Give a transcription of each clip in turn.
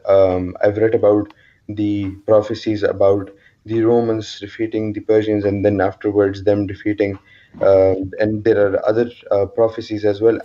I've read about the prophecies about the Romans defeating the Persians and then afterwards them defeating, and there are other prophecies as well.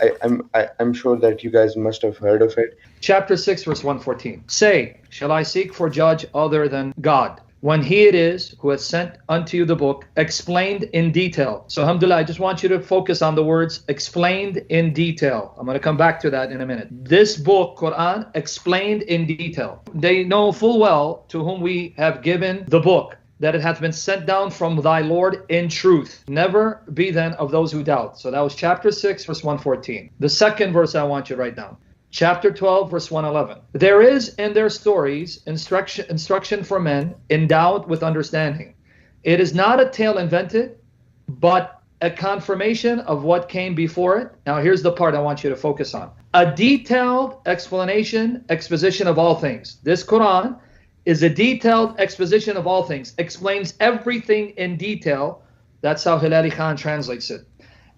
I'm sure that you guys must have heard of it. Chapter 6, verse 114. Say, shall I seek for judge other than God, when he it is who has sent unto you the book, explained in detail. So alhamdulillah, I just want you to focus on the words explained in detail. I'm going to come back to that in a minute. This book, Quran, explained in detail. They know full well to whom we have given the book, that it hath been sent down from thy Lord in truth. Never be then of those who doubt. So that was chapter 6, verse 114. The second verse I want you to write down. Chapter 12, verse 111. There is in their stories instruction for men endowed with understanding. It is not a tale invented, but a confirmation of what came before it. Now here's the part I want you to focus on. A detailed exposition of all things. This Quran is a detailed exposition of all things. Explains everything in detail. That's how Hilali Khan translates it.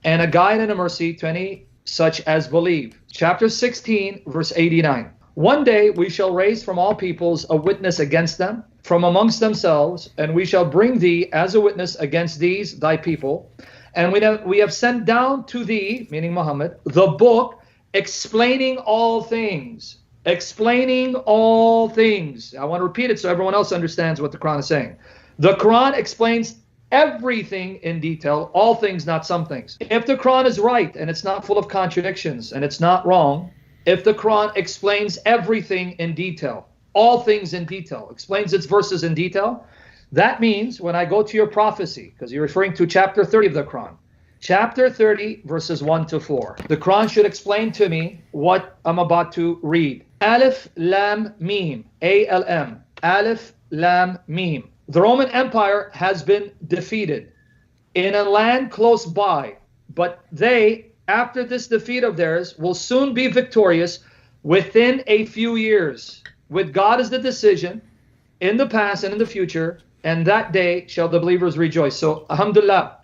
And a guide and a mercy to any such as believe. Chapter 16, verse 89. One day we shall raise from all peoples a witness against them, from amongst themselves, and we shall bring thee as a witness against these, thy people. And we have sent down to thee, meaning Muhammad, the book explaining all things. Explaining all things. I want to repeat it so everyone else understands what the Quran is saying. The Quran explains everything in detail, all things, not some things. If the Quran is right and it's not full of contradictions and it's not wrong, if the Quran explains everything in detail, all things in detail, explains its verses in detail, that means when I go to your prophecy, because you're referring to chapter 30 of the Quran, chapter 30, verses 1 to 4, the Quran should explain to me what I'm about to read. Alif, Lam, Mim, A-L-M, Alif, Lam, Mim. The Roman Empire has been defeated in a land close by, but they, after this defeat of theirs, will soon be victorious within a few years. With God as the decision, in the past and in the future, and that day shall the believers rejoice. So, alhamdulillah,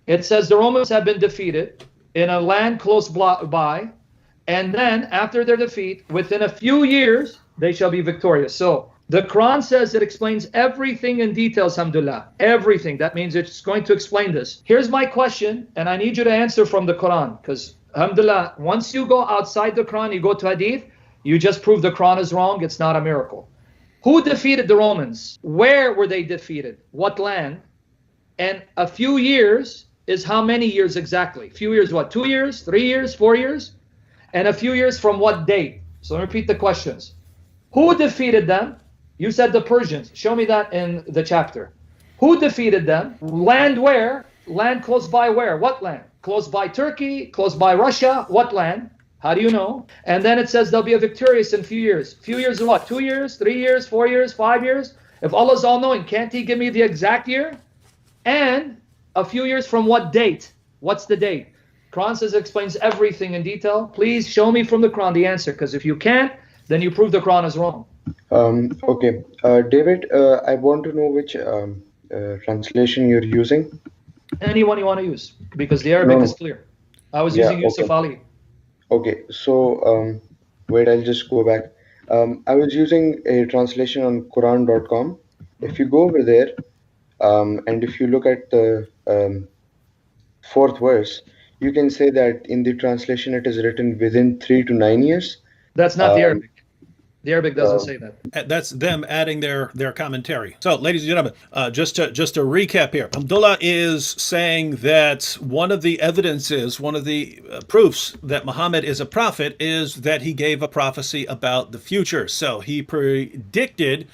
it says the Romans have been defeated in a land close by, and then after their defeat, within a few years, they shall be victorious. So, the Quran says it explains everything in detail, alhamdulillah. Everything. That means it's going to explain this. Here's my question, and I need you to answer from the Quran, because, alhamdulillah, once you go outside the Quran, you go to Hadith, you just prove the Quran is wrong. It's not a miracle. Who defeated the Romans? Where were they defeated? What land? And a few years is how many years exactly? Few years what? 2 years? 3 years? 4 years? And a few years from what date? So let me repeat the questions. Who defeated them? You said the Persians. Show me that in the chapter. Who defeated them? Land where? Land close by where? What land? Close by Turkey? Close by Russia? What land? How do you know? And then it says they'll be victorious in few years. Few years in what? 2 years? 3 years? 4 years? 5 years? If Allah's all-knowing, can't He give me the exact year? And a few years from what date? What's the date? Quran says it explains everything in detail. Please show me from the Quran the answer, because if you can't, then you prove the Quran is wrong. Okay. David, I want to know which translation you're using. Anyone you want to use, because the Arabic is clear. I was using Yusuf Ali. Okay, so wait, I'll just go back. I was using a translation on Quran.com. If you go over there, and if you look at the fourth verse, you can say that in the translation it is written within 3 to 9 years. That's not the Arabic. The Arabic doesn't say that. That's them adding their commentary. So, ladies and gentlemen, just to recap here, Abdullah is saying that one of the evidences, one of the proofs that Muhammad is a prophet is that he gave a prophecy about the future. So he predicted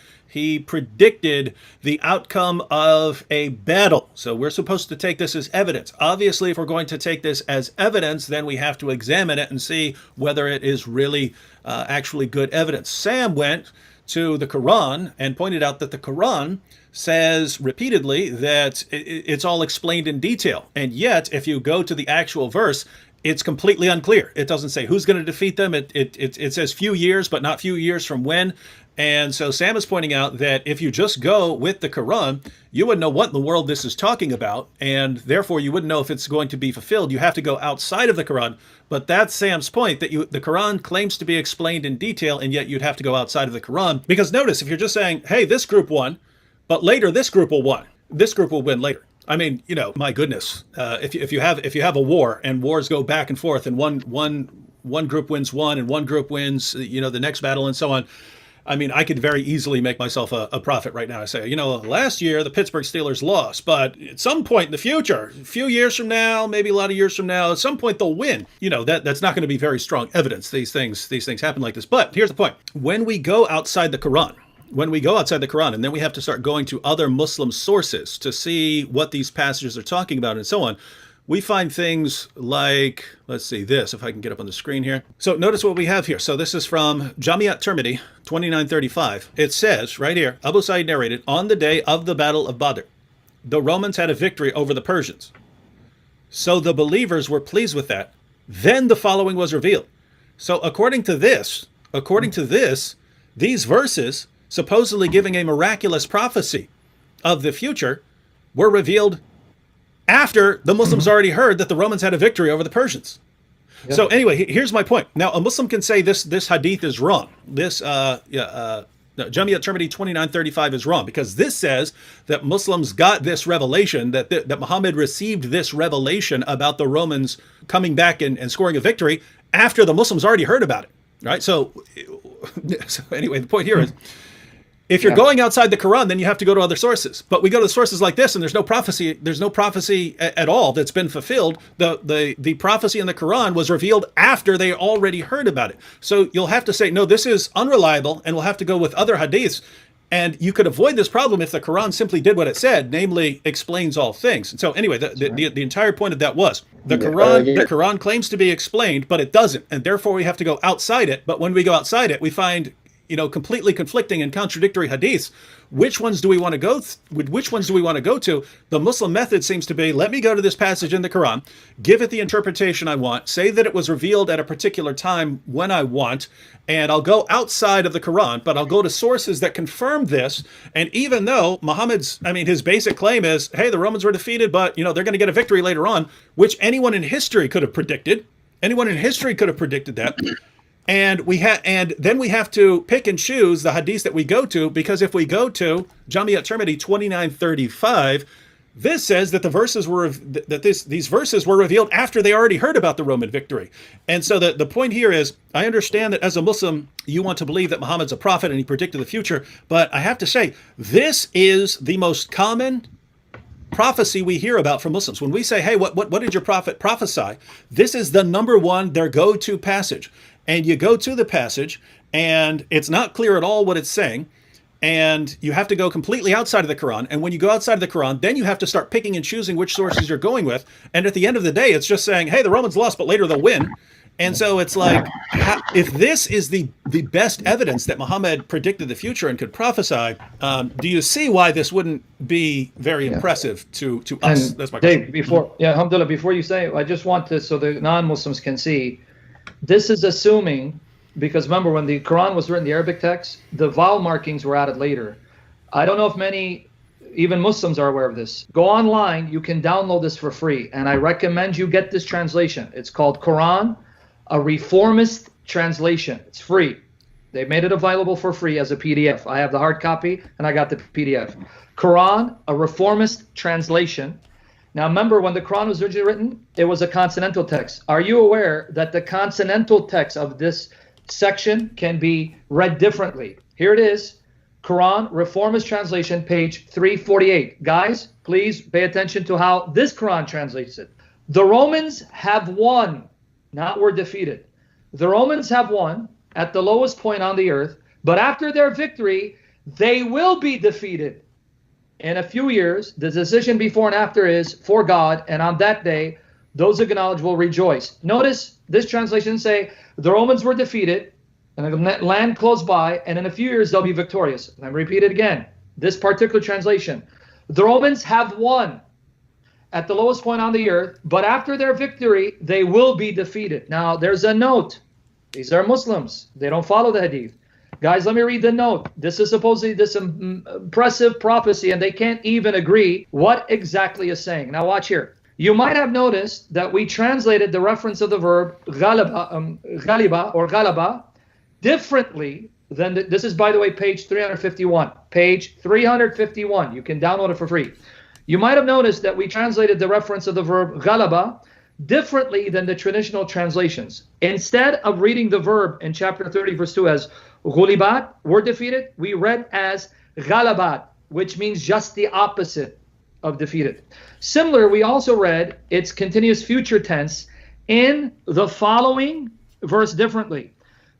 the outcome of a battle. So we're supposed to take this as evidence. Obviously, if we're going to take this as evidence, then we have to examine it and see whether it is really actually good evidence. Sam went to the Quran and pointed out that the Quran says repeatedly that it's all explained in detail. And yet, if you go to the actual verse, it's completely unclear. It doesn't say who's going to defeat them. It says few years, but not few years from when. And so Sam is pointing out that if you just go with the Quran, you wouldn't know what in the world this is talking about, and therefore you wouldn't know if it's going to be fulfilled. You have to go outside of the Quran. But that's Sam's point, that the Quran claims to be explained in detail, and yet you'd have to go outside of the Quran. Because notice, if you're just saying, hey, this group won, but later this group will win. This group will win later. I mean, my goodness, if you have a war and wars go back and forth, and one group wins one and one group wins, the next battle and so on. I mean, I could very easily make myself a prophet right now. I say, last year the Pittsburgh Steelers lost, but at some point in the future, a few years from now, maybe a lot of years from now, at some point they'll win. That's not going to be very strong evidence. These things happen like this. But here's the point. When we go outside the Quran, and then we have to start going to other Muslim sources to see what these passages are talking about and so on, we find things like, let's see this, if I can get up on the screen here. So notice what we have here. So this is from Jami' Tirmidhi, 2935. It says right here, Abu Sa'id narrated, on the day of the Battle of Badr, the Romans had a victory over the Persians. So the believers were pleased with that. Then the following was revealed. So according to this, these verses, supposedly giving a miraculous prophecy of the future, were revealed after the Muslims already heard that the Romans had a victory over the Persians. Yep. So anyway, here's my point. Now, a Muslim can say this hadith is wrong. This Jami' Tirmidhi 2935 is wrong, because this says that Muslims got this revelation, that Muhammad received this revelation about the Romans coming back and scoring a victory after the Muslims already heard about it. Right? So anyway, the point here is, if you're going outside the Quran, then you have to go to other sources. But we go to sources like this, and there's no prophecy at all that's been fulfilled. The prophecy in the Quran was revealed after they already heard about it. So you'll have to say, no, this is unreliable, and we'll have to go with other hadiths. And you could avoid this problem if the Quran simply did what it said, namely explains all things. And so anyway, the entire point of that was the Quran claims to be explained, but it doesn't, and therefore we have to go outside it. But when we go outside it, we find completely conflicting and contradictory hadiths. Which ones do we want to go to? The Muslim method seems to be, let me go to this passage in the Quran, give it the interpretation I want, say that it was revealed at a particular time when I want, and I'll go outside of the Quran, but I'll go to sources that confirm this. And even though his basic claim is, hey, the Romans were defeated, but they're going to get a victory later on, which anyone in history could have predicted. Anyone in history could have predicted that. And then we have to pick and choose the hadiths that we go to, because if we go to Jami' Tirmidhi 2935, this says that these verses were revealed after they already heard about the Roman victory. And so the point here is, I understand that as a Muslim, you want to believe that Muhammad's a prophet and he predicted the future, but I have to say, this is the most common prophecy we hear about from Muslims. When we say, hey, what did your prophet prophesy? This is the number one, their go-to passage. And you go to the passage, and it's not clear at all what it's saying, and you have to go completely outside of the Quran. And when you go outside of the Quran, then you have to start picking and choosing which sources you're going with. And at the end of the day, it's just saying, hey, the Romans lost, but later they'll win. And so it's like, if this is the best evidence that Muhammad predicted the future and could prophesy, do you see why this wouldn't be very impressive to us? And that's my question. Dave, alhamdulillah, before you say it, I just want to, so the non-Muslims can see, this is assuming, because remember, when the Quran was written, the Arabic text, the vowel markings were added later. I don't know if many, even Muslims, are aware of this. Go online, you can download this for free, and I recommend you get this translation. It's called Quran, a Reformist Translation. It's free. They made it available for free as a PDF. I have the hard copy, and I got the PDF. Quran, a Reformist Translation. Now remember, when the Quran was originally written, it was a consonantal text. Are you aware that the consonantal text of this section can be read differently? Here it is, Quran, Reformist Translation, page 348. Guys, please pay attention to how this Quran translates it. The Romans have won, not were defeated. The Romans have won at the lowest point on the earth, but after their victory, they will be defeated. In a few years, the decision before and after is for God, and on that day, those acknowledged will rejoice. Notice this translation say, the Romans were defeated, and the land close by, and in a few years they'll be victorious. And I repeat it again, this particular translation, the Romans have won at the lowest point on the earth, but after their victory, they will be defeated. Now, there's a note. These are Muslims. They don't follow the hadith. Guys, let me read the note. This is supposedly this impressive prophecy, and they can't even agree what exactly is saying. Now, watch here. You might have noticed that we translated the reference of the verb ghaliba or ghalaba differently than this is, by the way, page 351. Page 351. You can download it for free. You might have noticed that we translated the reference of the verb ghalaba differently than the traditional translations. Instead of reading the verb in chapter 30, verse 2 as ghulibat, were defeated, we read as ghalabat, which means just the opposite of defeated. Similar, we also read its continuous future tense in the following verse differently.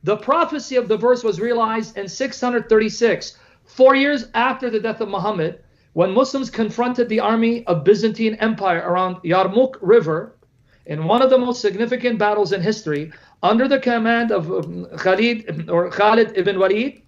The prophecy of the verse was realized in 636, 4 years after the death of Muhammad, when Muslims confronted the army of Byzantine Empire around Yarmouk River in one of the most significant battles in history, under the command of Khalid ibn Walid.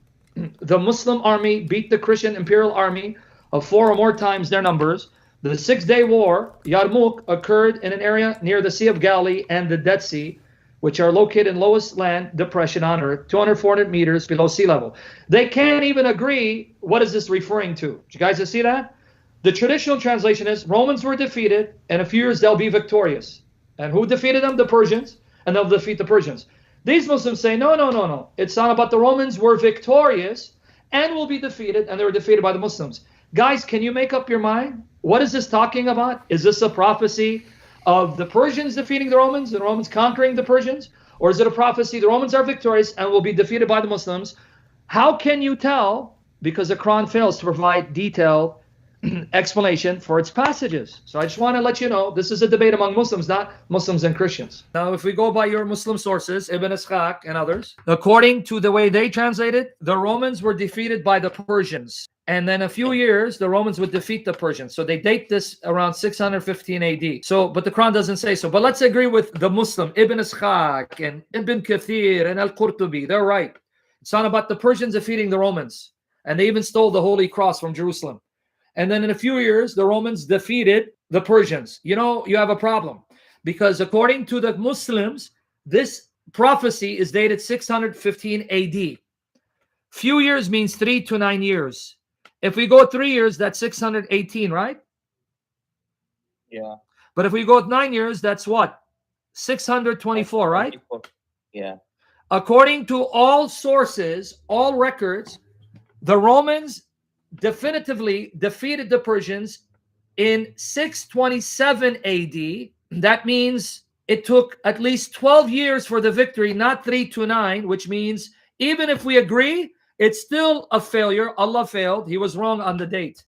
The Muslim army beat the Christian imperial army of 4 or more times their numbers. The 6-day war, Yarmouk, occurred in an area near the Sea of Galilee and the Dead Sea, which are located in lowest land depression on Earth, 400 meters below sea level. They can't even agree what is this referring to. Did you guys see that? The traditional translation is Romans were defeated, and in a few years they'll be victorious. And who defeated them? The Persians, and they'll defeat the Persians. These Muslims say, no, no, no, no. It's not about the Romans were victorious and will be defeated, and they were defeated by the Muslims. Guys, can you make up your mind? What is this talking about? Is this a prophecy of the Persians defeating the Romans, and the Romans conquering the Persians? Or is it a prophecy the Romans are victorious and will be defeated by the Muslims? How can you tell? Because the Quran fails to provide detailed explanation for its passages. So I just want to let you know, this is a debate among Muslims, not Muslims and Christians. Now, if we go by your Muslim sources, Ibn Ishaq and others, according to the way they translated, the Romans were defeated by the Persians. And then a few years, the Romans would defeat the Persians. So they date this around 615 AD. So, but the Quran doesn't say so. But let's agree with the Muslim, Ibn Ishaq and Ibn Kathir and Al-Qurtubi. They're right. It's not about the Persians defeating the Romans. And they even stole the Holy Cross from Jerusalem. And then in a few years, the Romans defeated the Persians. You know, you have a problem. Because according to the Muslims, this prophecy is dated 615 AD. Few years means 3 to 9 years. If we go 3 years, that's 618, right? Yeah. But if we go 9 years, that's what? 624, right? Yeah. According to all sources, all records, the Romans definitively defeated the Persians in 627 AD. That means it took at least 12 years for the victory, not 3 to 9, which means even if we agree, it's still a failure. Allah failed. He was wrong on the date.